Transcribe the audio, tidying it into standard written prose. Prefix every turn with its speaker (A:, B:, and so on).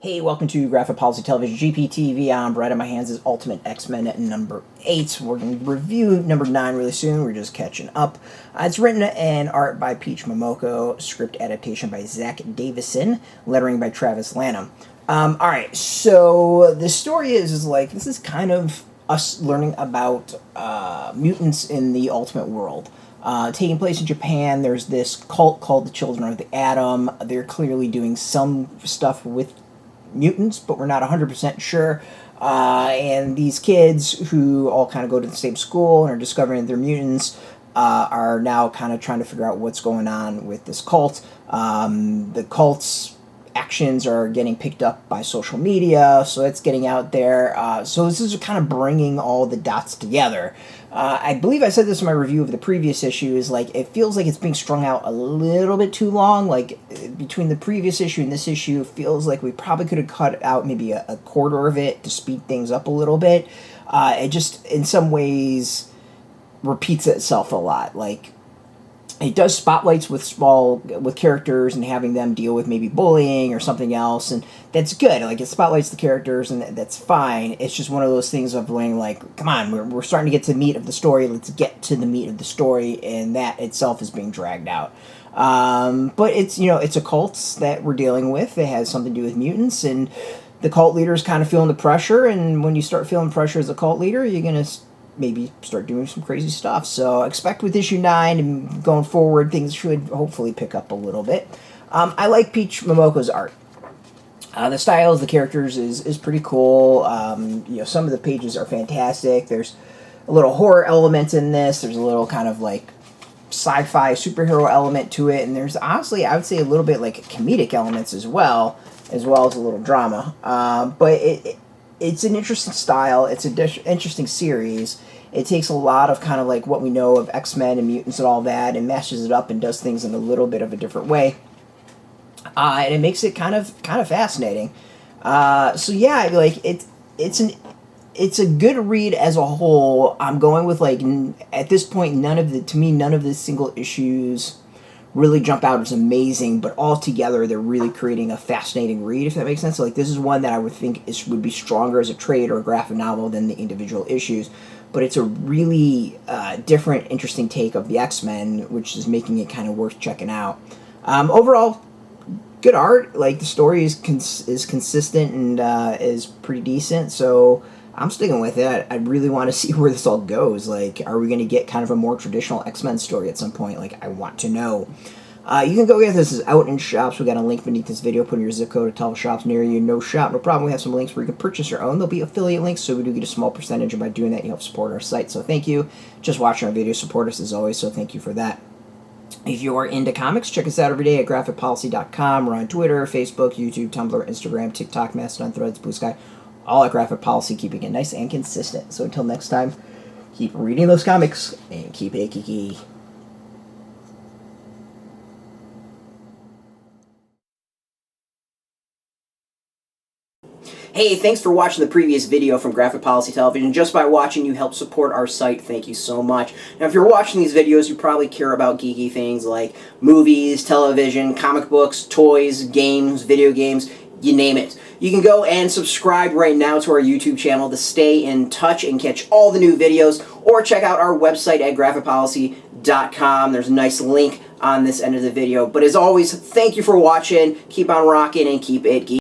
A: Hey, welcome to Graphic Policy Television GPTV. I'm right on my hands is Ultimate X-Men at number 8. We're going to review number 9 really soon. We're just catching up. It's written and art by Momoko, script adaptation by Zack Davisson, lettering by Travis Lanham. Alright, so the story is like, this is kind of us learning about mutants in the Ultimate world. Taking place in Japan, there's this cult called the Children of the Atom. They're clearly doing some stuff with mutants, but we're not 100% sure. And these kids, who all kind of go to the same school and are discovering they're mutants, are now kind of trying to figure out what's going on with this cult. The cult's actions are getting picked up by social media, so it's getting out there. So this is kind of bringing all the dots together. I believe I said this in my review of the previous issue, is like, it feels like it's being strung out a little bit too long. Like, between the previous issue and this issue, it feels like we probably could have cut out maybe a quarter of it to speed things up a little bit. It just, in some ways, repeats itself a lot. Like, it does spotlights with characters and having them deal with maybe bullying or something else, and that's good. Like, it spotlights the characters, and that's fine. It's just one of those things of going like, come on, we're starting to get to the meat of the story. Let's get to the meat of the story, and that itself is being dragged out. But it's, it's a cult that we're dealing with. It has something to do with mutants, and the cult leader is kind of feeling the pressure. And when you start feeling pressure as a cult leader, you're gonna maybe start doing some crazy stuff. So expect with issue 9 and going forward, things should hopefully pick up a little bit. I like Momoko's art. The style of the characters is pretty cool. Some of the pages are fantastic. There's a little horror element in this. There's a little kind of like sci-fi superhero element to it, and there's honestly, I would say, a little bit like comedic elements as well as a little drama. But it's an interesting style. It's an interesting series. It takes a lot of kind of like what we know of X-Men and mutants and all that, and mashes it up and does things in a little bit of a different way. And it makes it kind of fascinating. So yeah, like it's a good read as a whole. I'm going with, like, at this point, none of the single issues really jump out as amazing, but all together they're really creating a fascinating read, if that makes sense. So, like, this is one that I would think would be stronger as a trade or a graphic novel than the individual issues, but it's a really different, interesting take of the X-Men, which is making it kind of worth checking out. Overall, good art. Like, the story is consistent and is pretty decent, so I'm sticking with it. I really want to see where this all goes. Like, are we going to get kind of a more traditional X-Men story at some point? Like, I want to know. You can go get this. This is out in shops. We got a link beneath this video. Put in your zip code to tell the shops near you. No shop, no problem. We have some links where you can purchase your own. There'll be affiliate links, so we do get a small percentage, and by doing that, you help support our site. So thank you. Just watching our videos support us as always, so thank you for that. If you are into comics, check us out every day at graphicpolicy.com. We're on Twitter, Facebook, YouTube, Tumblr, Instagram, TikTok, Mastodon, Threads, Blue Sky. All at Graphic Policy, keeping it nice and consistent. So until next time, keep reading those comics and keep it geeky. Hey, thanks for watching the previous video from Graphic Policy Television. Just by watching, you help support our site. Thank you so much. Now, if you're watching these videos, you probably care about geeky things like movies, television, comic books, toys, games, video games, you name it. You can go and subscribe right now to our YouTube channel to stay in touch and catch all the new videos, or check out our website at graphicpolicy.com. There's a nice link on this end of the video. But as always, thank you for watching. Keep on rocking and keep it geeky.